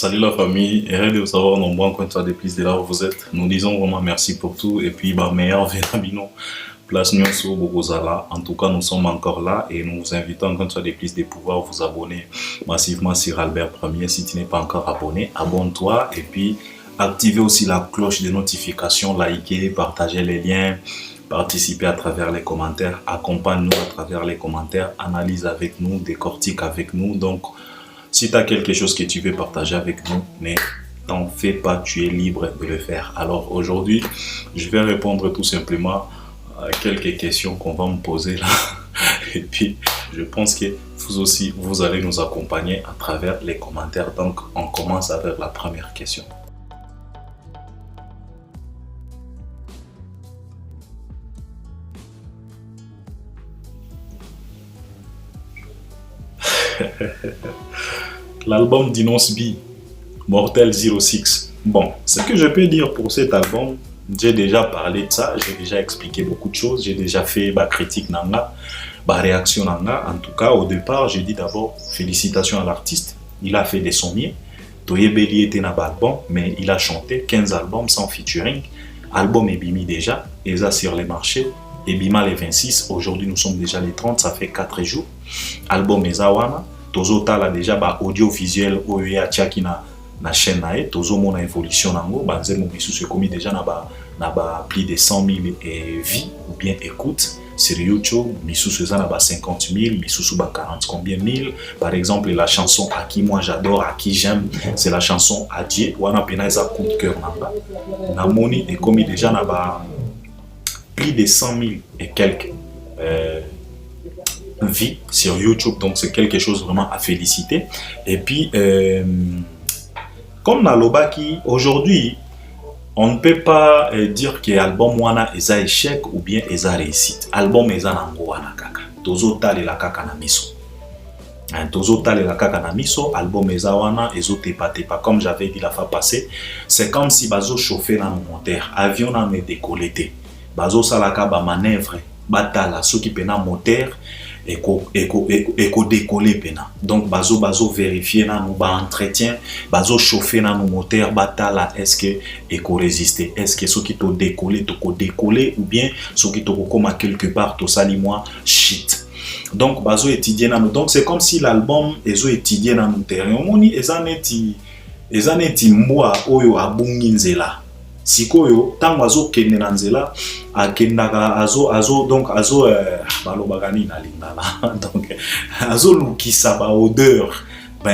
Salut la famille, heureux de vous savoir nombreux encore une fois de plus de là où vous êtes. Nous disons vraiment merci pour tout et puis meilleur Vénabino, place Nyonso Bogozala. En tout cas, nous sommes encore là et nous vous invitons encore une fois de plus de pouvoir vous abonner massivement sur Albert Premier. Si tu n'es pas encore abonné, abonne-toi et puis activez aussi la cloche de notification, likez, partagez les liens, participez à travers les commentaires, accompagne-nous à travers les commentaires, analyse avec nous, décortique avec nous. Donc, si tu as quelque chose que tu veux partager avec nous, mais t'en fais pas, tu es libre de le faire. Alors aujourd'hui, je vais répondre tout simplement à quelques questions qu'on va me poser là. Et puis, je pense que vous aussi, vous allez nous accompagner à travers les commentaires. Donc, on commence avec la première question. L'album d'Inos B, Mortel 06. Bon, ce que je peux dire pour cet album, j'ai déjà parlé de ça, j'ai déjà expliqué beaucoup de choses, j'ai déjà fait ma critique nanga, ma réaction nanga. En tout cas, au départ, j'ai dit d'abord félicitations à l'artiste, il a fait des sommiers. Toye Belli était dans l'album, mais il a chanté 15 albums sans featuring. Album Ebimi déjà, et ça sur les marchés. Ebima les 26, aujourd'hui nous sommes déjà les 30, ça fait 4 jours. Album Ezawana. Tozo tala déjà ba audiovisuel oyo tchaki na chaîne na tozo mona évolution nango banzemo misusu komi déjà na ba plus de 100 000 vues ou bien écoutes sur YouTube, misusu za na ba 50 000, misusu ba 40 combien mille. Par exemple la chanson À qui moi j'adore, À qui j'aime, c'est la chanson Adieu wana pena eza coup de cœur nanga na moni et komi déjà na ba plus de 100 000 et quelques vie sur YouTube, donc c'est quelque chose vraiment à féliciter. Et puis comme Nalobaki, aujourd'hui on ne peut pas dire que l'album wana est un échec ou bien est un réussite. Album est un nango wana kaka tozo tale la kaka na miso, tozo tale la kaka na miso. Album est wana ezo tepa comme j'avais dit la fois passée. C'est comme si bazo chauffer dans mon moteur, avion na me décollé bazo salaka ba manœuvre batala ceux qui pena moteur éco décoller pena. Donc bazo vérifier na nous ba entretien, bazo chauffer na nous moteur batala est-ce que éco résister, est-ce que ceux qui to décoller ou bien ceux qui to comme quelque part to sali moi shit. Donc bazo étudier na nous. Donc c'est comme si l'album ezo étudier na nous terrain omoni ezaneti mwa oyo abungi nzela sikoyo tango azokende na nzela akendaka azo balobakani na lingala donc azolukisa ba odeur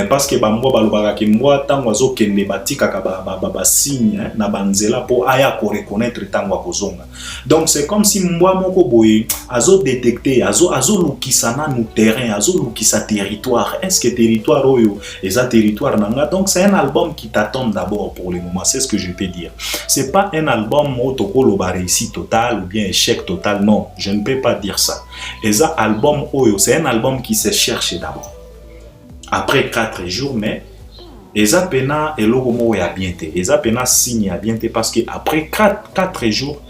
parce que bambo balobaka ke mwa tango azokende batikaka ba signe na banzela po aya ko reconnaître tango akozonga. Donc c'est comme si mwa moko boye azo détecter azolukisa na nous terrain, azolukisa territoire. Est-ce que territoire oyo eza territoire nanga? Donc c'est un album qui t'attend d'abord pour le moment, c'est ce que je peux dire. C'est pas un album motoko ba réussite totale ou bien échec total, non, je ne peux pas dire ça. Eza album oyo, c'est un album qui se cherche d'abord. Après 4 jours, mais eza pena eloko mo ya bien te, eza pena signe ya bien te parce que après 4 jours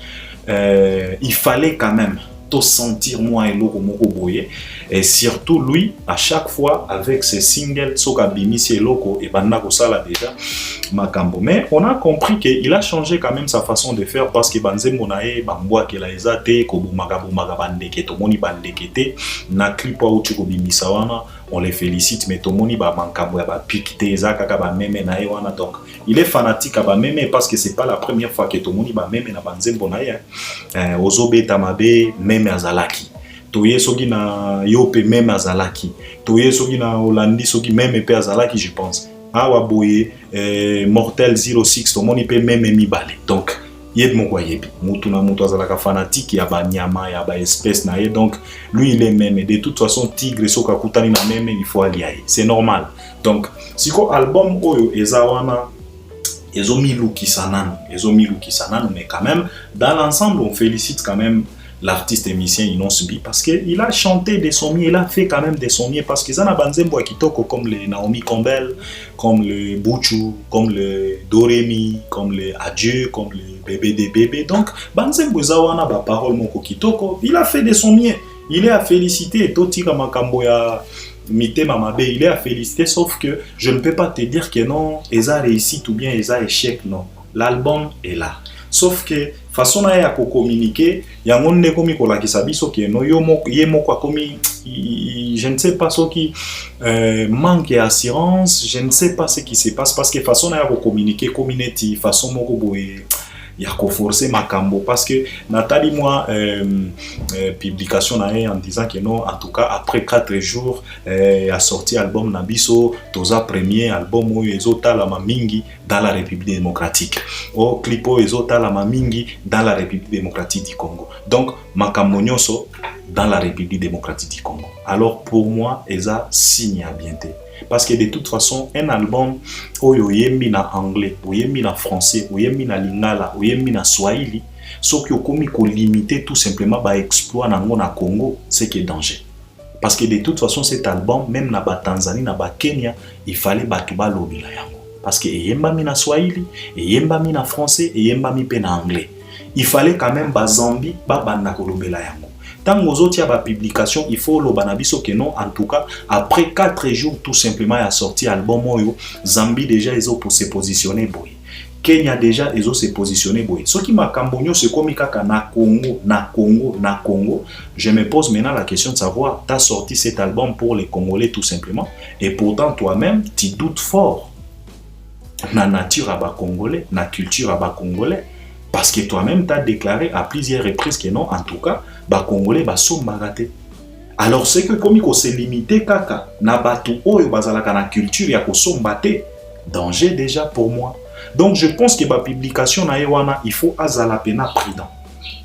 il fallait quand même to sentir moi eloko moko boye. Et surtout lui à chaque fois avec ses singles soka bimisi eloko et banda ko sala déjà makambo. Mais on a compris que il a changé quand même sa façon de faire parce que banzembo na e bambwa ke la ezate ko bomaka bandeke to moni bandeke te na clip wa uchi ko bimisa wana. On les félicite, mais tout le monde va piquer ezaka ba meme na e wana. Donc il est fanatique à meme parce que c'est pas la première fois que tout le monde va meme na banzembo na e ozobe tamabe meme azalaki toye soki na yope meme azalaki toye soki na Hollandi soki meme pe azalaki je pense awa boye Mortel 06 tout le monde peut meme mibale. Donc yeb moko yebi mutu na mutu azalaka fanatique ya ba nyama ya ba espèce na ye. Donc lui il est même de toute façon tigre soka kutani na meme il faut allier, c'est normal. Donc siko album oyo ezawana ezomilu kisananu mais quand même dans l'ensemble on félicite quand même l'artiste émissien Inos B parce qu'il a chanté des sommiers, il a fait quand même des sommiers parce qu'ils en a banzembo kitoko comme le Naomi Campbell, comme le Buchu, comme le Doremi, comme le Adieu, comme le Bébé des bébés. Donc banzembo zawana ba parole moko kitoko, il a fait des sommiers, il est à féliciter. Totika makambo Mité Mamabe, il est à féliciter, sauf que je ne peux pas te dire que non, Eza réussite ou bien Eza échec, non. L'album est là. Sauf que, façon à communiquer, il y a un monde comme la qui s'habille, so que non, je ne sais pas ce qui manque d'assurance, je ne sais pas ce qui se passe, parce que façon à communiquer, community, façon il y a qu'à forcer ma cambo parce que Nathalie moi publication en disant que non, en tout cas après 4 jours a sorti album Nabiso toza premier album où ezota la mamingi dans la République démocratique au clipo ezota la mamingi dans la République démocratique du Congo, donc makambo nyonso dans la République démocratique du Congo. Alors pour moi eza signe à bientôt. Parce que de toute façon, un album où il y a en anglais, où il y a en français, où il y a en lingala, où il y a en swahili, ce qui est limité tout simplement par l'exploit dans le Congo, c'est qui est danger. Parce que de toute façon, cet album, même dans la Tanzanie, dans le Kenya, il fallait battre l'objet. Parce que il y a en swahili, il y a en français, il y a en anglais. Il fallait quand même que Zambie, banda l'objet. Tant aux autres, il y a des publications, il faut le banabiso que non, en tout cas, après 4 jours, tout simplement, il a sorti l'album Zambie déjà, ils ont pour se positionner. Kenya déjà, ils ont se positionner. Ce qui m'a cambonio, c'est comme na Congo. Je me pose maintenant la question de savoir, tu as sorti cet album pour les Congolais tout simplement, et pourtant toi-même, tu doutes fort na nature à bas Congolais, na culture à bas Congolais. Parce que toi-même, tu as déclaré à plusieurs reprises que non, en tout cas, les Congolais sont baratés. Alors, c'est que comme il s'est limité, kaka, na batu oyo bazalaka na culture ya kosombate, danger déjà pour moi. Donc, je pense que la publication na ewana, il faut azala pena prudent.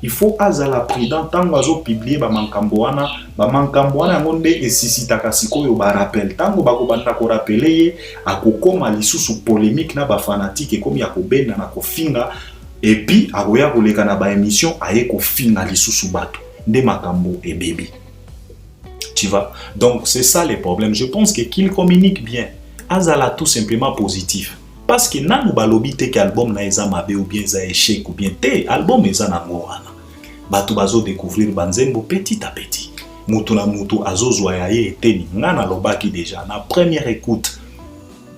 Il faut azala prudent tant que publier ba mankambo wana ngonde esisitaka sikoyo ba rappel tango bako banda ko rappeler akokoma lisusu polémique na ba fanatique comme ya kobenda na kofinga. Et puis, aboya koleka na ba émission aye ko finga lisusu bato nde makambo et baby. Tu vois? Donc c'est ça le problème. Je pense que qu'il communique bien. Azala tout simplement positif. Parce que nanu balobi te album na eza mabe ou bien za échec ou bien te album eza na ngwana. Bato bazo découvrir banzembo petit à petit. Mutu na mutu azozwa ya ye eteni ngana lobaki déjà na première écoute.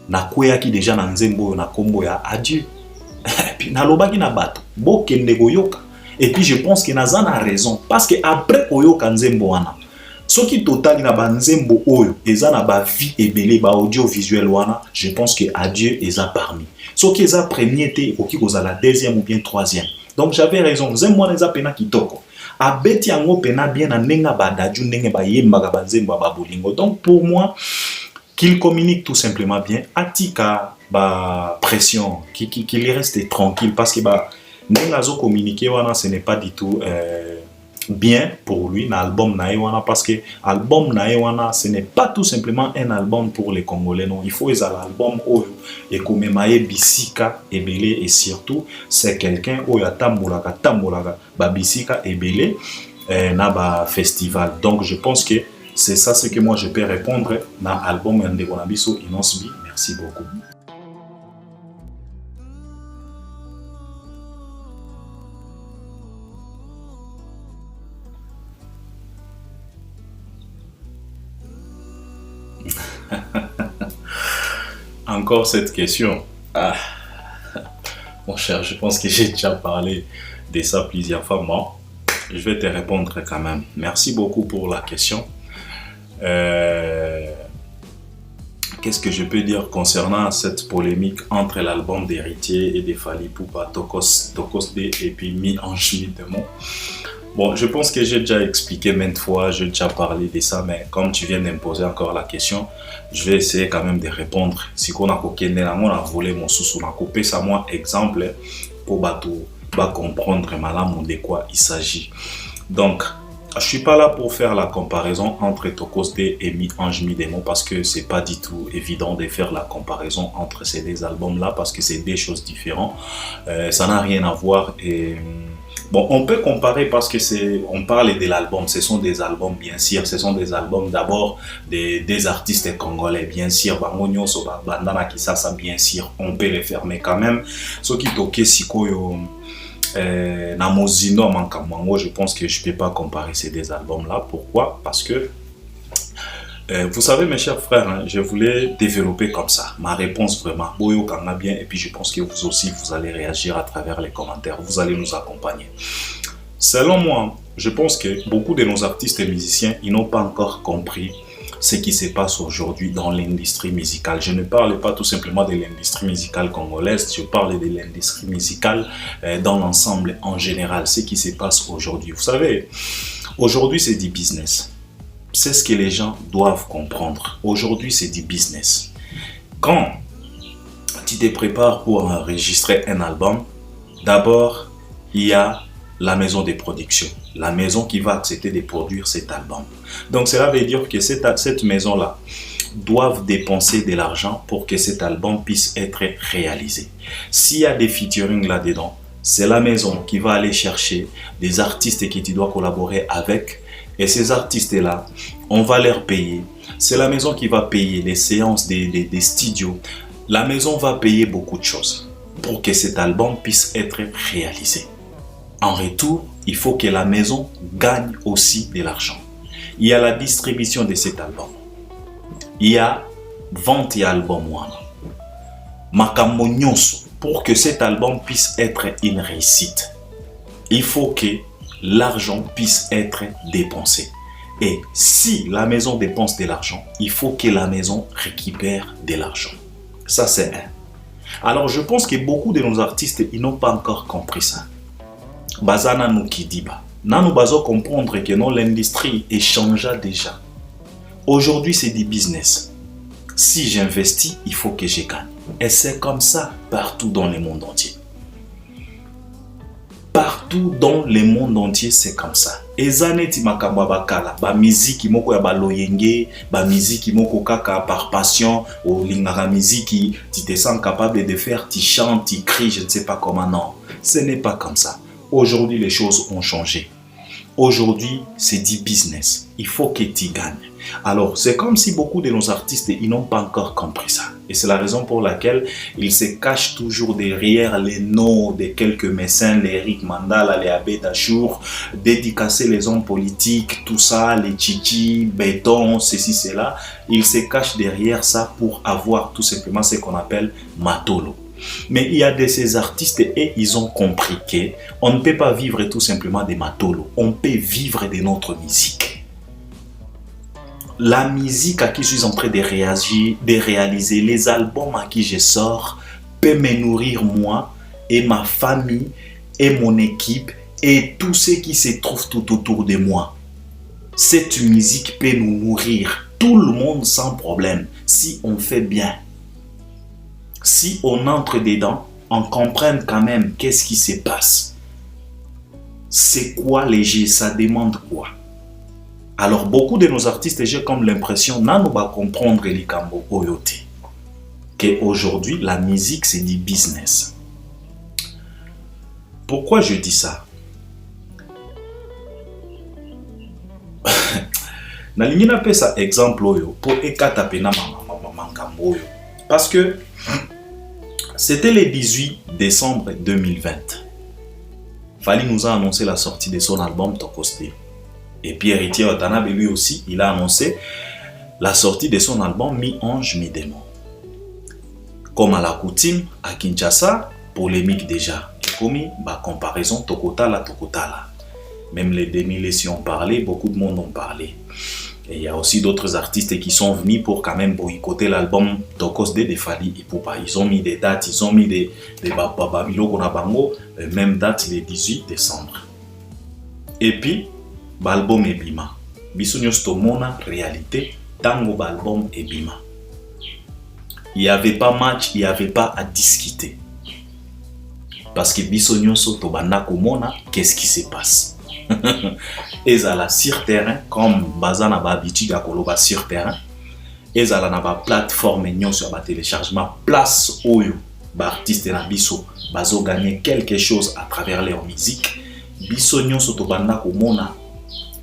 Na kweyaki déjà na nzembo na kombo ya adieu. Et puis nalobaki na bato bokende koyoka. Et puis je pense que Nazan a raison parce que après koyoka nzembo wana soki totali na banzembo oyo eza na ba vie ebele ba audiovisuel wana, je pense que adieu eza parmi soki eza premier te oki kozala deuxième ou bien troisième. Donc j'avais raison, nzembo wana eza pena kitoko abeti yango pena bien na ndenga badaju ndenge ba yembaka banzembo ba bolingo. Donc pour moi qu'il communique tout simplement bien, atika ba pression, qu'il reste tranquille parce que ba n'engazo communiquer wana ce n'est pas du tout bien pour lui l'album naïwana parce que album naïwana ce n'est pas tout simplement un album pour les Congolais, non, il faut les album oyo et comme maye bisika ebele et surtout c'est quelqu'un oyo tambolaka ba bisika ebele na ba festival. Donc je pense que c'est ça ce que moi je peux répondre dans l'album Ndeko na biso Inosbi. Merci beaucoup. Encore cette question. Ah, mon cher, je pense que j'ai déjà parlé de ça plusieurs fois. Moi, je vais te répondre quand même. Merci beaucoup pour la question. Qu'est-ce que je peux dire concernant cette polémique entre l'album d'Héritier et de Fally Ipupa, Tokos D et puis Mi-Ange Mi-Démon? Bon, je pense que j'ai déjà expliqué maintes fois, j'ai déjà parlé de ça, mais comme tu viens d'imposer encore la question, je vais essayer quand même de répondre. Si on a volé mon sous on a coupé ça, moi, exemple, pour comprendre malam de quoi il s'agit. Donc, je ne suis pas là pour faire la comparaison entre Tokos D et Mi-Ange Mi-Démon parce que c'est pas du tout évident de faire la comparaison entre ces deux albums-là parce que c'est des choses différentes. Ça n'a rien à voir et... Bon, on peut comparer parce que on parle de l'album, ce sont des albums bien sûr, ce sont des albums d'abord des artistes congolais bien sûr, Bangonyo, Bandana Kisasa bien sûr, on peut les faire, mais quand même, ce qui toque Sikoyo, Namozino, Mankamango, je pense que je ne peux pas comparer ces deux albums-là. Pourquoi? Parce que Vous savez, mes chers frères, hein, je voulais développer comme ça ma réponse vraiment. Boyo Kanga bien, et puis je pense que vous aussi, vous allez réagir à travers les commentaires. Vous allez nous accompagner. Selon moi, je pense que beaucoup de nos artistes et musiciens, ils n'ont pas encore compris ce qui se passe aujourd'hui dans l'industrie musicale. Je ne parle pas tout simplement de l'industrie musicale congolaise, je parle de l'industrie musicale dans l'ensemble en général, ce qui se passe aujourd'hui. Vous savez, aujourd'hui c'est du business. C'est ce que les gens doivent comprendre. Aujourd'hui c'est du business. Quand tu te prépares pour enregistrer un album, d'abord il y a la maison de production, la maison qui va accepter de produire cet album. Donc cela veut dire que cette maison-là doivent dépenser de l'argent pour que cet album puisse être réalisé. S'il y a des featuring là-dedans, c'est la maison qui va aller chercher des artistes que tu dois collaborer avec. Et ces artistes-là, on va leur payer. C'est la maison qui va payer les séances des studios. La maison va payer beaucoup de choses pour que cet album puisse être réalisé. En retour, il faut que la maison gagne aussi de l'argent. Il y a la distribution de cet album. Il y a vente d'album. Makambo nyonso, pour que cet album puisse être une réussite, il faut que l'argent puisse être dépensé. Et si la maison dépense de l'argent, il faut que la maison récupère de l'argent. Ça, c'est un. Alors, je pense que beaucoup de nos artistes, ils n'ont pas encore compris ça. Bazana nous qui dit ba. Nous bazo comprendre que non, l'industrie est changée déjà. Aujourd'hui, c'est du business. Si j'investis, il faut que je gagne. Et c'est comme ça partout dans le monde entier. Partout dans le monde entier, c'est comme ça. Ezaneti makamba bakala, ba musique moko ya baloyenge, ba musique moko kaka par passion, ou lingara musique, tu te sens capable de faire, tu chantes, tu cries, je ne sais pas comment, non. Ce n'est pas comme ça. Aujourd'hui, les choses ont changé. Aujourd'hui, c'est du business. Il faut que tu gagnes. Alors, c'est comme si beaucoup de nos artistes, ils n'ont pas encore compris ça. Et c'est la raison pour laquelle ils se cachent toujours derrière les noms de quelques médecins, les Eric Mandala, les Abbé Dachour, dédicacer les hommes politiques, tout ça, les Chichi, Béton, ceci, cela. Ils se cachent derrière ça pour avoir tout simplement ce qu'on appelle Matolo. Mais il y a de ces artistes et ils ont compris qu'on ne peut pas vivre tout simplement des Matolo. On peut vivre de notre musique. La musique à qui je suis en train de réaliser, les albums à qui je sors, peut me nourrir moi et ma famille et mon équipe et tous ceux qui se trouvent tout autour de moi. Cette musique peut nous nourrir, tout le monde sans problème, si on fait bien. Si on entre dedans, on comprend quand même qu'est-ce qui se passe. C'est quoi léger, ça demande quoi? Alors beaucoup de nos artistes, j'ai comme l'impression, n'ont pas comprendre likambo oyote. Qu'aujourd'hui, la musique, c'est du business. Pourquoi je dis ça? Nalingi na pesa exemple oyo pour ekata pena makambo oyo. Parce que c'était le 18 décembre 2020. Fally nous a annoncé la sortie de son album Tokosde. Et puis Héritier Watanabe, lui aussi, il a annoncé la sortie de son album Mi-Ange, Mi-Démon. Comme à la coutume, à Kinshasa, polémique déjà. Comme bah, comparaison Tokotala. Même les 2000 si on parlait, beaucoup de monde ont parlé. Et il y a aussi d'autres artistes qui sont venus pour quand même boycotter l'album Tokosde de Fally Ipupa. Ils ont mis des dates, ils ont mis des babilo konabango, même date le 18 décembre. Et puis, l'album Ebima. Bisogno stomona réalité, tango l'album Ebima. Il n'y avait pas match, il n'y avait pas à discuter. Parce que Bisogno Sotobana Komona, qu'est-ce qui se passe? Et à la sur terrain, comme Bazana ba habitude à koloba sur terrain, et à la plateforme sur le téléchargement, place oyo, artiste na biso, bazo gagner quelque chose à travers leur musique. Bisogno Sotobana Komona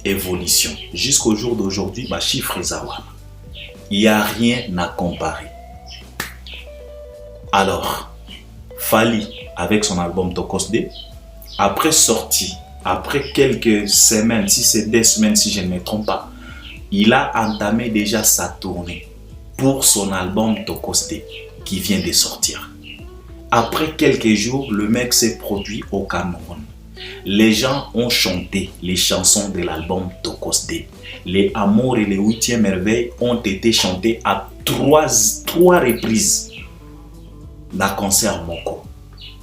évolution. Jusqu'au jour d'aujourd'hui, ma chiffre est zawana. Il n'y a rien à comparer. Alors, Fally, avec son album Tokosde, après sortie, après quelques semaines, si c'est des semaines, si je ne me trompe pas, il a entamé déjà sa tournée pour son album Tokoste qui vient de sortir. Après quelques jours, le mec s'est produit au Cameroun. Les gens ont chanté les chansons de l'album Tokoste. Les Amours et les 8e merveilles ont été chantés à trois reprises dans le concert Moko.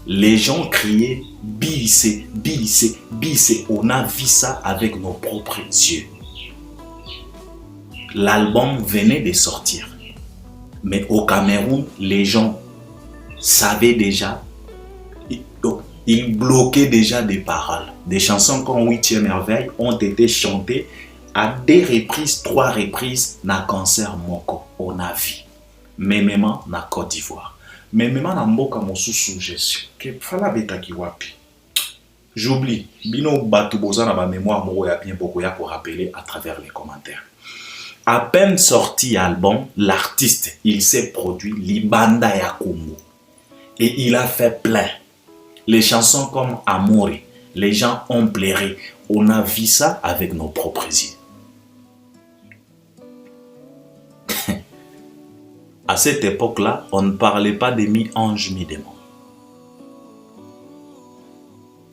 Les gens criaient Bisse, Bisse, Bisse. On a vu ça avec nos propres yeux. L'album venait de sortir. Mais au Cameroun, les gens savaient déjà, ils bloquaient déjà des paroles. Des chansons comme 8e merveille ont été chantées à 2 reprises, 3 reprises dans le concert Moko. On a vu. Même dans la Côte d'Ivoire. Même dans Mboka Mosusu, je suis. Que fala beta ki wapi. J'oublie. Bino batu boza na ba mémoire moko ya bien beaucoup ya pour rappeler à travers les commentaires. À peine sorti album, l'artiste, il s'est produit Libanda ya Congo. Et il a fait plein. Les chansons comme Amour, les gens ont pleuré. On a vu ça avec nos propres yeux. À cette époque-là, on ne parlait pas de mi-ange, mi-démon.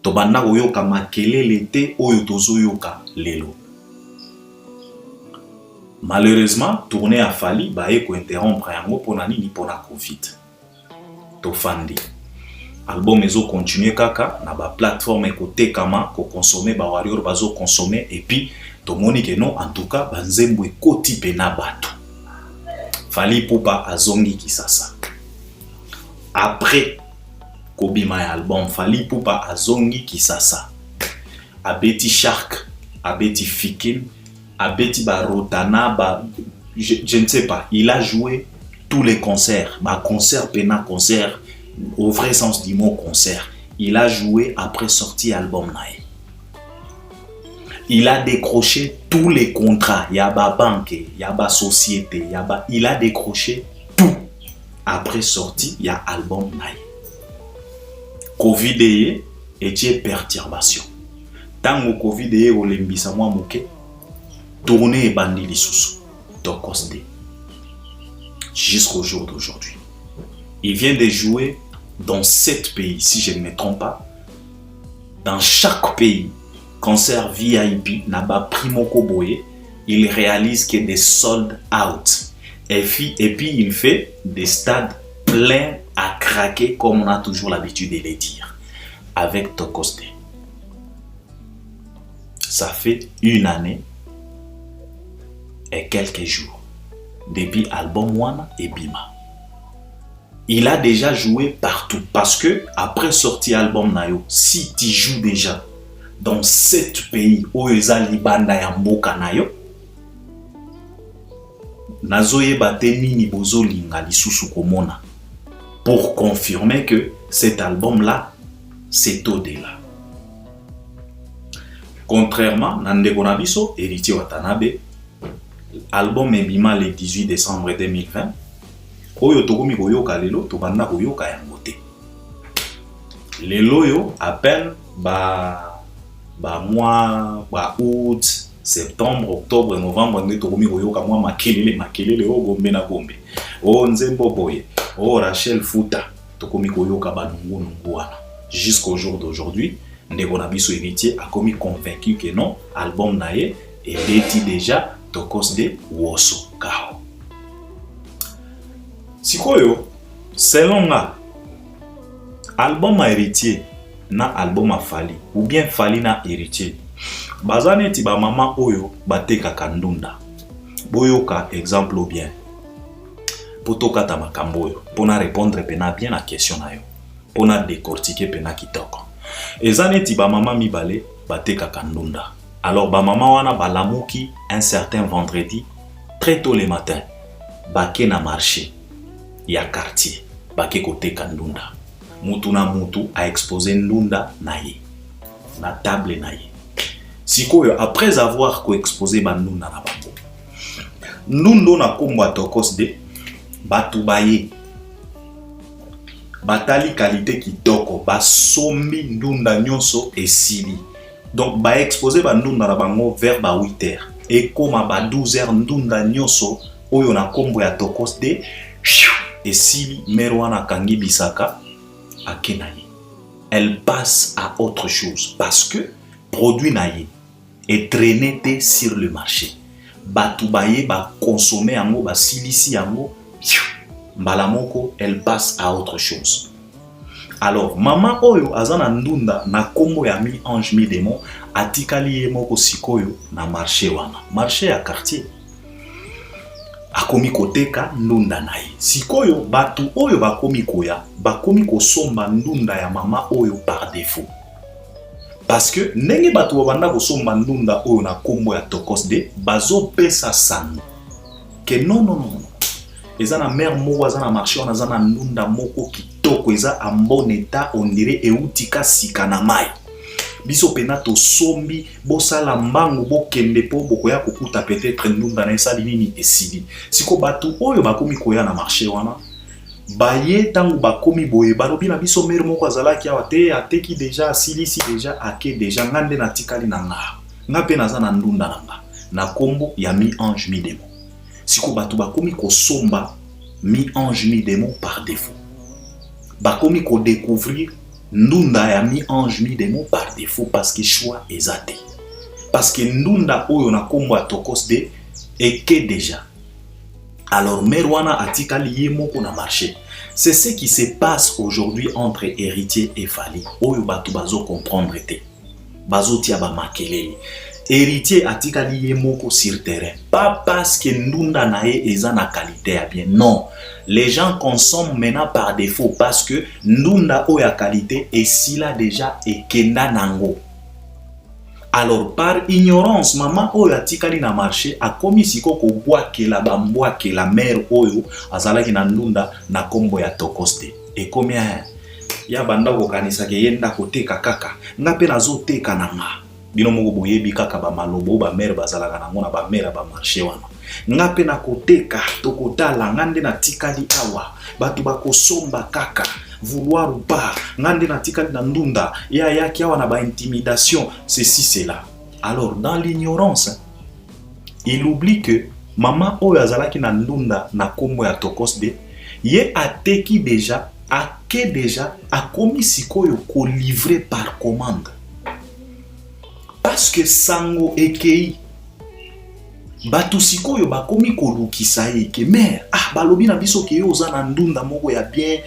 Tobanda oyoka makelele te oyo tozoyoka lelo. Malheureusement, tourner à Fali, baye ko interrompre yango pona nini pona Covid. Tofandi. Album ezo continuer kaka na ba plateforme ekote kama ko consommer ba warrior bazo consommer et puis tomoni que non en tout cas banzembo ekoti pena bato. Fali Ipupa azongi Kisasa. Après kobima ya album Fali Ipupa azongi Kisasa. Abeti Shark, abeti Fikin, abeti ba Rotana, je ne sais pas, il a joué tous les concerts, concert pena concert au vrai sens du mot concert. Il a joué après sorti album nae. Il a décroché tous les contrats. Yaba banque, yaba société, yaba. Il a décroché tout. Après sorti, il y a album nae. Covid et perturbation. Tant que Covid est au lembisa moi mouké, tourner et bandi les sous. Tokoste. Jusqu'au jour d'aujourd'hui. Il vient de jouer dans 7 pays, si je ne me trompe pas. Dans chaque pays, concert VIP, Naba Primo Koboye, il réalise que des sold out. Et puis il fait des stades pleins à craquer, comme on a toujours l'habitude de les dire, avec Tokoste. Ça fait 1 année et quelques jours depuis album Wana et Bima. Il a déjà joué partout parce que après sorti album Nayo, si tu joues déjà dans 7 pays où eza libanda ya mboka Nayo, nazoye bate nini bozo linga lisusu komona pour confirmer que cet album là c'est au-delà. Contrairement à Ndeko Nabiso, héritier Watanabe, album Ebima le 18 décembre 2020, oyo tokomi koyoka lelo tobanda koyoka yango te. Lelo yo à peine mois août, septembre, octobre, novembre nde tokomi koyoka mwa makelele o gombe na gombe. O Nzembo Boye, o Rachel Futa, tokomi koyoka banungu wana. Jusqu'au jour d'aujourd'hui, Ndeko Nabiso héritier a commis convaincu que non, album nae et beti déjà Tokoste Woso Kao. Sikoyo, selon nga, album a héritier na album a Fali, ou bien Fali na héritier. Bazane ti ba mama oyo bateka kandunda. Boyoka exemple ou bien. Potoka ta makambo yo, pona répondre pena bien la question na yo. Pona décortiquer pena kitoko. Ezane ti ba mama mibale bateka kandunda. Alors ba mama wana balamuki un certain vendredi très tôt le matin. Bake na marché. Ya quartier, bake kote kandunda. Mutu na mutu a exposé ndunda na ye. Na table na ye. Sikoyo, après avoir exposé bandunda na bango. Nundo na kombo Tokoste, batu baye. Batali qualité kitoko, basombi ndunda nyonso esili. Donc ba exposé bandunda na bango vers 8h. et comme à 12h ndunda nyoso oyo na kombo ya tokos de et si merwana kangi bisaka akenaye. Elle passe à autre chose parce que produit naye est traîné sur le marché. Batubaye ba consommer yango ba silisi yango mbalamoko, elle passe à autre chose. Alors maman oyo azana ndunda na kombo ya mi ange mi démon atikali ye moko sikoyo na marché wana, marché ya quartier. Akomi koteka ndunda na ye. Sikoyo batu oyo bakomi koya, bakomi kosomba ndunda ya mama oyo par défaut. Parce que ndenge batu babanda kosomba ndunda oyo na kombo ya tokos de bazo pesa sango. Que non. Eza na mère moko aza na marché wana aza na ndunda moko kitoko eza en bon état, on dirait eutika sika na mai. Biso pena to sombi bosala mbangu bokende po bokoya kokuta peut-être ndunda na esali nini esili. Siko batu oyo bakomi koya na marché wana baye tangu bakomi boye balobi na biso mère moko azalaki awa te ateki déjà asilisi déjà ake déjà ngande na tikali na nga pe naza na ndunda na nga na kombo ya mi ange mi démon. Siko batu bakomi kosomba mi ange mi démon par défaut. Bakomi ko découvrir ndunda ya mi ange mi démon par défaut parce que choix ezate. Parce que ndunda oyo na kombo ya tokos de eke déjà. Alors merwana atikali ye moko na marché. C'est ce qui se passe aujourd'hui entre héritier et fali. Oyo batu bazo comprendre te. Bazo tia ba makelele. Héritier atikali ye moko sur terrain. Pas parce que ndunda na ye eza na qualité ya bien. Non. Les gens consomment maintenant par défaut parce que ndunda oya qualité et si là déjà et kenda nango. Alors par ignorance maman oyo atikali na marché a komi siko ko boakela bambwakela mère oyo azalaki na ndunda na kombo ya tokoste. Et combien ya banda ko kanisa ke yenda koteka kaka ngape nazoteka na nga. Bino moko boyebi kaka ba malobo ba mère bazalaka nango na ba mère ba marché wana. Ngape na koteka tokotala ngande na tikali awa batu bakosomba kaka vouloir ou pas ngande na tikali na ndunda ya yaki awa na ba intimidation ceci cela. Alors dans l'ignorance il oublie que maman oyo azalaki na ndunda na kombo ya tokos de ye ateki déjà ake déjà akomi sikoyo ko livrer par commande parce que sango ekei batu sikoyo bakomi kolukisa ye ke mère balobi na biso ke yo oza na ndunda moko ya bien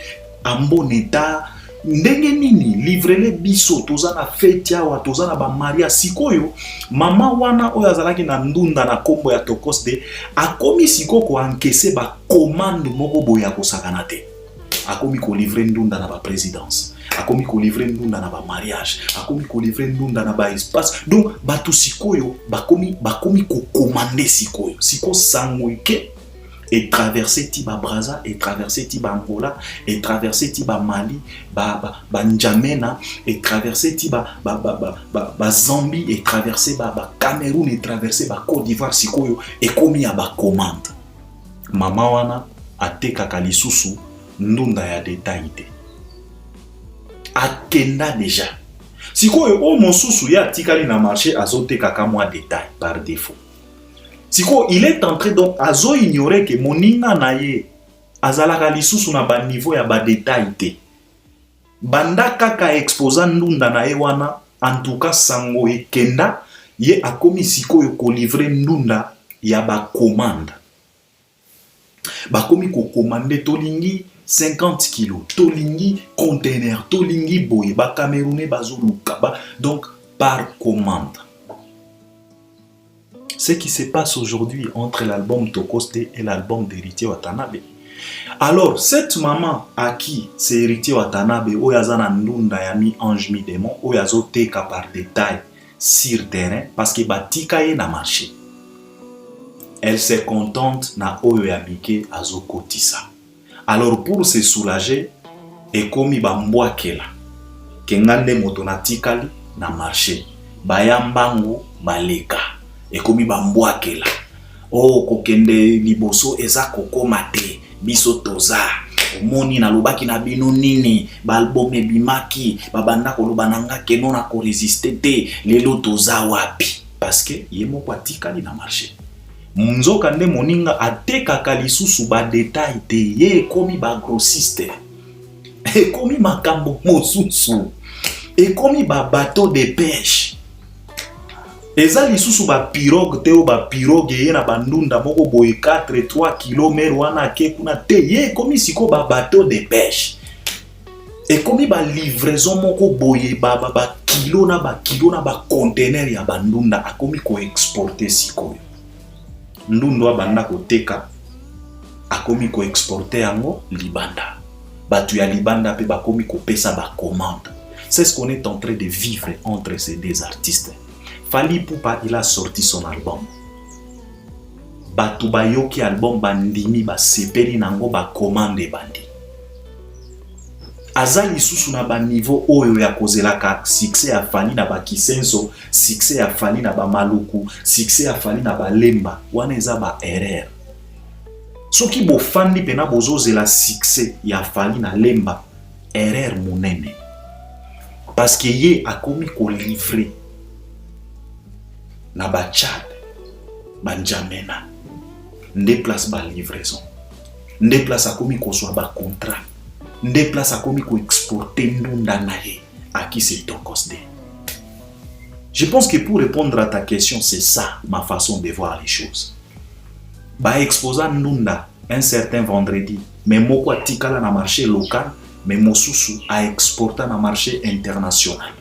en bon état ndenge nini livrele biso toza na fête awa toza na ba maria sikoyo mama wana oyo azalaki na ndunda na kombo ya tokos de akomi siko ko encaisser ba commande moko boya ko sakana te akomi ko livrer ndunda na ba présidence akomi ko livrer ndunda na ba mariage akomi ko livrer ndunda na ba espace donc batu sikoyo bakomi ko commander sikoyo siko sangoike et traverser Tiba Braza, et traverser Tiba Angola, et traverser Tiba Mali, N'Djamena, et traverser Tiba Zambie, et traverser Cameroun, et traverser Côte d'Ivoire, Sikoyo, et commis à ba commande. Mama wana ateka kalisusu ndunda ya détaillé. Akenda déjà. Sikoyo o monsusu ya tikali na marché azote kaka mwa détail par défaut. Siko il est entré donc azo ignorer que moninga na ye azalaka lisusu na ba niveau ya ba détail te. Banda kaka exposa ndunda na ye wana en tout cas sango ekenda ye akomi sikoyo ko livrer ndunda ya ba commande. Bakomi ko commander tolingi 50 kilos, tolingi container, tolingi boye, ba Camerounais bazoluka ba donc par commande. Ce qui se passe aujourd'hui entre l'album Tokoste et l'album d'Héritier Watanabe. Alors, cette maman à qui c'est Héritier Watanabe, oyazana ndunda ya mi ange mi démon, oyazo teka par détail sur terrain, parce que batika ye na marché. Elle se contente na oyo ya mike azo kotisa. Alors, pour se soulager, ekomi bambwakela, kengande moto na tikali na marché, bayambango baleka. Et comme bambwakela oh kokende liboso eza kokoma te biso toza omoni na lobaki na bino nini balbome bimaki babanda koloba nanga keno na ko résister te lelo toza wapi parce que ye moko atikali na marché. Nzoka nde moninga atekaka lisusu ba détail te, ye ekomi ba grossiste, ekomi makambo mosusu, ekomi ba bateau de pêche. Eza lisusu ba pirogue te o ba pirogue ye na bandunda moko boye 4-3 km wana ke kuna te, ye ekomi siko ba bateau de pêche. Ekomi ba livraison moko boye ba kilo na ba container ya bandunda akomi ko exporter sikoyo. Ndundo abanda koteka akomi ko exporter yango libanda. Batu ya libanda pe bakomi ko pesa ba commande. C'est ce qu'on est en train de vivre entre ces deux artistes. Fally Ipupa, il a sorti son album. Batu bayoki album bandimi ba sepeli nango ba commande bandi. Azali susu na ba niveau oyo ya kozelaka succès ya Fally na ba Kisenso, succès ya Fally na ba Maluku, succès ya Fally na ba Lemba, wana eza ba erreur. Soki bo fandi pena bozozela succès ya Fally na Lemba, erreur monene. Parce que ye akomi ko livrer na ba Tchad, ba N'Djamena, nde place ba livraison, nde place akomi ko soa ba contrat, nde place akomi ko exporter ndunda na ye à qui c'est tokosde. Je pense que pour répondre à ta question, c'est ça ma façon de voir les choses. Ba exposa ndunda un certain vendredi, mais moko atikala na marché local, mais mosusu a exporté na marché international.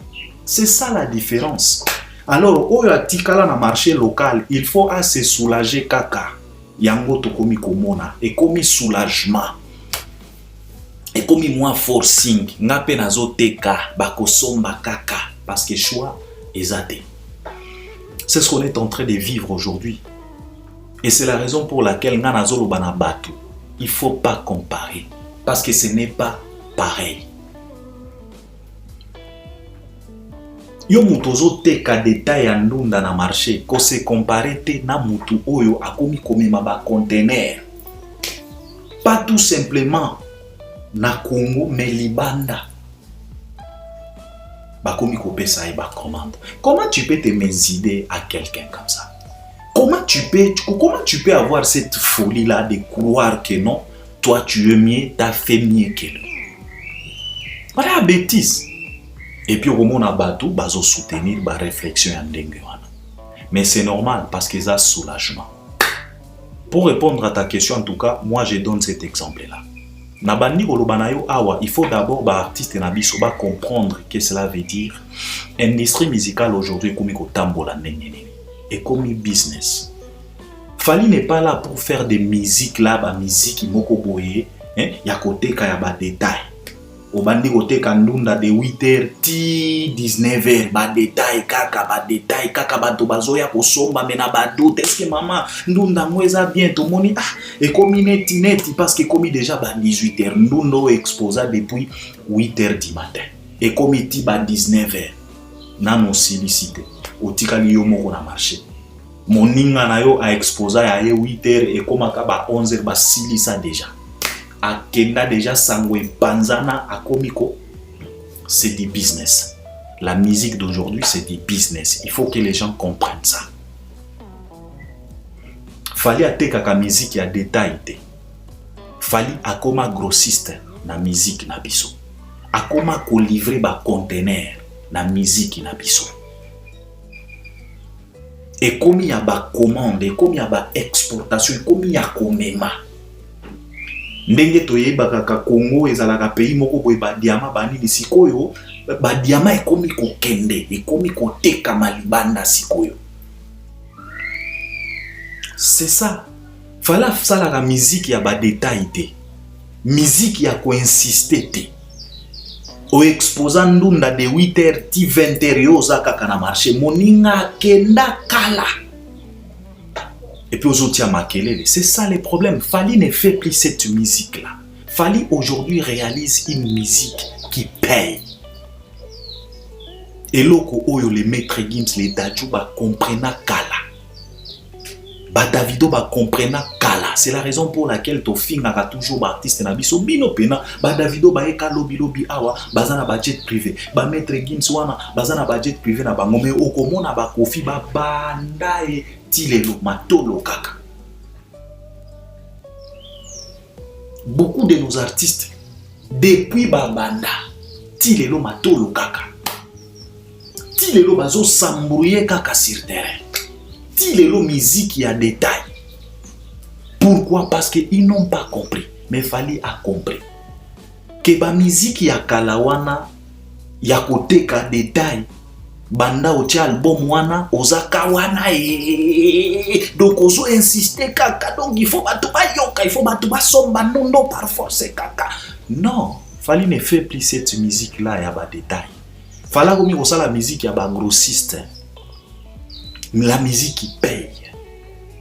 C'est ça la différence. Alors, oyo atikala na marché local, il faut se soulager kaka. Yango tokomi komona, et komi soulagement. Et komi moi forcing, ngape nazo teka, bako somba kaka, parce que choix ezate. C'est ce qu'on est en train de vivre aujourd'hui. Et c'est la raison pour laquelle nga nazo loba na batu. Il faut pas comparer, parce que ce n'est pas pareil. Yo mutozo teka détail ya ndunda na marché ko se comparer te na mutu oyo akomi komema ba conteneur. Pas tout simplement na Congo mais libanda. Bakomi ko pesa e ba commande. Comment tu peux te mésider à quelqu'un comme ça? Comment tu peux avoir cette folie là de croire que non, toi tu es mieux, t'as fait mieux que lui. Voilà la bêtise. Et puis, au moment où on va soutenir la réflexion. Mais c'est normal parce qu'ils ont soulagement. Pour répondre à ta question, en tout cas, moi je donne cet exemple-là. Il faut d'abord que l'artiste comprendre ce que cela veut dire. L'industrie musicale aujourd'hui est comme business. Fally n'est pas là pour faire des musiques là, la musique qui mokoboye, il y a côté qu'il y a des détails. Au bandi côté kandunda de 8h ti 19h ba détail kaka bato bazoya kosomba mena ba doute est-ce que maman ndunda mweza bien to moni et comme neti parce que comme déjà ba 18h ndundo exposa depuis 8h du matin et comme ti ba 19h nano silicité otikali yo moko na marché moninga na yo a exposa ya 8h et comme akaba 11h ba silisa déjà Akenda déjà sangwe panzana a komiko, c'est du business. La musique d'aujourd'hui c'est du business. Il faut que les gens comprennent ça. Fally ateka ka musique ya détail te. Fally akoma grossiste na musique na biso. Akoma ko livrer ba conteneur na musique na biso. Et comme il y a ba commande, et comme il y a ba exportation, et comme il y a komema. Ndenge toyebaka ka Congo ezalaka pays moko boye ba diama banini sikoyo ba diama ekomi kokende ekomi koteka malibanda sikoyo. C'est ça. Fala sala la musique ya ba détail te. Musique ya ko insister te. O exposant ndunda de 8h ti 20h yo zaka na marché moninga kenda kala. Et puis aux autres, c'est ça le problème. Fally ne fait plus cette musique-là. Fally aujourd'hui réalise une musique qui paye. Et loko oyo les maîtres Gims, les Dadju ba comprena kala. Ba Davido ba comprena kala. c'est la raison pour laquelle to finga toujours ba artiste na biso bino pena ba Davido ba eka lobi awa bazana ba jet privé ba Maître Gims wana bazana ba jet privé na bango mais okomona ba Koffi ba banda e tilelo matolo kaka. Beaucoup de nos artistes depuis ba banda tilelo matolo kaka. Tilelo bazo s'embrouiller kaka sur terrain. Tilelo musique ya détail. Pourquoi? Parce qu'ils n'ont pas compris. Mais il fallait à compris. Que la musique ya kalawana, ya kote ka détail, banda ocha album wana, ozaka wana donc ozo insister kaka. Donc il faut batuba yoka, il faut batuba somba nondo par force kaka. Non, fallait ne faire plus cette musique là ya ba détail. Fallait comme ça la musique ya ba grossiste. La musique qui paye.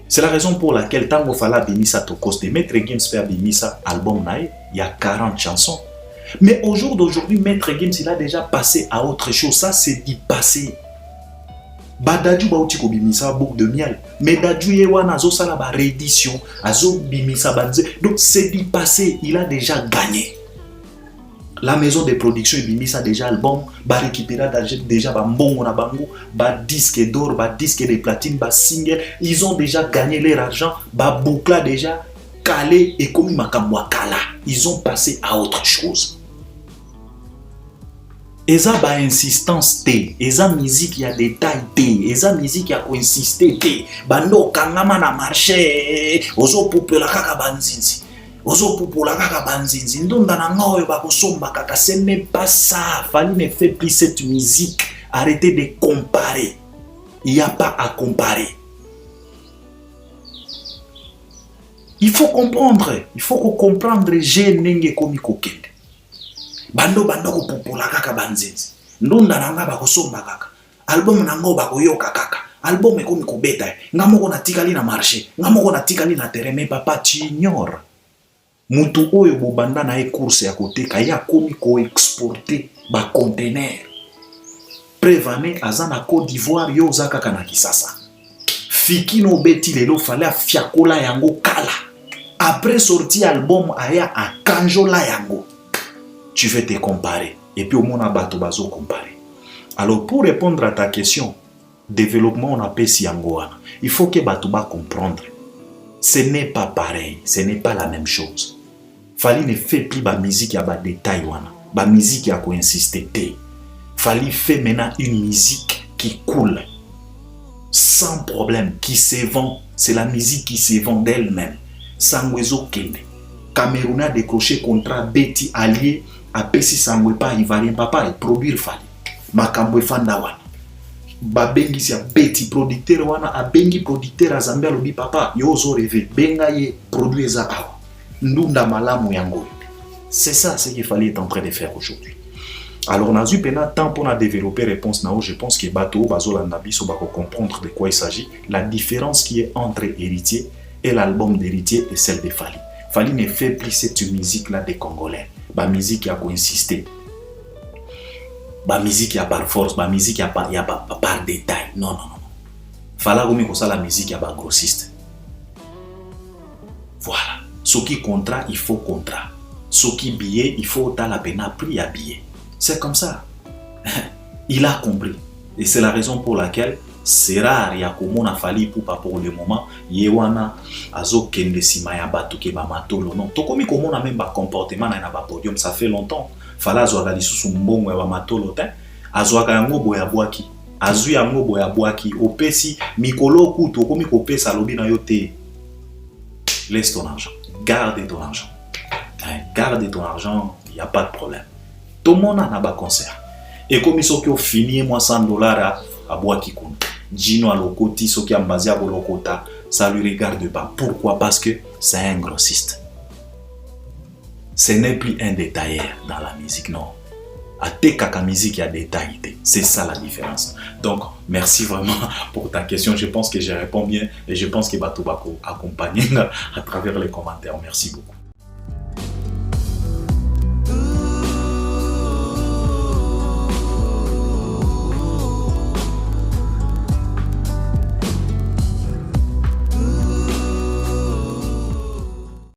C'est la raison pour laquelle Tango Fala Bimisa Tokos de Maître Gims fait Bimisa album naï, il y a 40 chansons. Mais au jour d'aujourd'hui, Maître Gims il a déjà passé à autre chose. Ça c'est du passé. Badaju Bauti ko Bimisa boucle de miel. Mais Dadju Yewan azo sala ba réédition, azo Bimisa banze. Donc c'est du passé, il a déjà gagné. La maison de production Bimisa déjà album, ba récupérer déjà ba mbongo na bango, ba disque d'or, ba disque de platine, ba single, ils ont déjà gagné leur argent, ba boucla déjà calé et comme makamwa kala, ils ont passé à autre chose. Eza ba insistance te, eza musique ya détail te, eza musique ya ko insister te, bando kangama na marché, ozo popela kaka banzinzi. Ozo popola kaka banzinzi ndonda na ngoyo ba kosomba kaka, ce n'est pas ça. Fallait ne faire plus cette musique. Arrêtez de comparer. Il n'y a pas à comparer. Il faut comprendre. Il faut comprendre je nenge komi kokende. Bando ko popola kaka banzinzi. Ndonda na nga ba kosomba kaka. Album na ngo ba koyoka kaka. Album ekomi kobeta. Ngamoko na tikali na marché. Ngamoko na tikali na terrain, mais papa tu ignores. Mutu oyo bobanda na e course ya kote ka ya komi ko exporter ba conteneur. Prévané azana Côte d'Ivoire yo zaka kana Kisasa. Fikino beti lelo fallait fiakola yango kala. Après sorti album aya a kanjola yango. Tu veux te comparer et puis au monde bato bazo comparer. Alors pour répondre à ta question, développement on appelle si yango wana. Il faut que bato ba comprendre. Ce n'est pas pareil, ce n'est pas la même chose. Fallait ne faire plus la musique à bas détail wana, la musique à quoi insister. Fallait faire maintenant une musique qui coule, sans problème, qui se vend. C'est la musique qui se vend d'elle-même. Sangwezo Kende. Cameroun a décroché contrat Betty allié à Pessi Sangwepa Ivarien Papa et produire Fali. Makambwe Fandawan. Babengi sia Betty producteur wana a bengi producteur a Zambia lobi papa yozo rêvé benga ye produire za awa ndunda malamu yango. C'est ça ce qu'il fallait être en train de faire aujourd'hui. Alors on a eu pendant temps pour développer réponse nao. Je pense que bateau bazolanda biso bako comprendre de quoi il s'agit, la différence qui est entre Héritier et l'album d'Héritier et celle de Fali. Fali ne fait plus cette musique là des Congolais, ba musique qui a insister. Ba musique ya par force, ba musique ya par détail. Non, non, non. Fala comme ça la musique ya ba grossiste. Voilà. Ce qui contrat, il faut contrat. Ce qui billet, il faut autant la peine prix à billet. C'est comme ça. Il a compris. Et c'est la raison pour laquelle c'est rare, il y a comme on a fallu pour le moment, yewana azo kende sima ya batu ke ba matolo. Non, to komi comme on a même ba comportement na ba podium, ça fait longtemps. Fala zo ga lisusu mbongo ya ba matolo te. Azo ka yango boya bwaki. Azu yango boya bwaki. Opesi mikolo kuto komi ko pesa lobi na yo te. Laisse ton argent. Garde ton argent. Garde ton argent, il n'y a pas de problème. Tout le monde a un concert. Et comme ils sont fini, moi $100 à Boaki Kun. Gino à Lokoti, ceux qui ont basé à Bolokota, ça lui regarde pas. Pourquoi? Parce que c'est un grossiste. Ce n'est plus un détailleur dans la musique, non. À Tekaka musique, il y a détail. C'est ça la différence. Donc, merci vraiment pour ta question. Je pense que je réponds bien et je pense que Bato Bako accompagne à travers les commentaires. Merci beaucoup.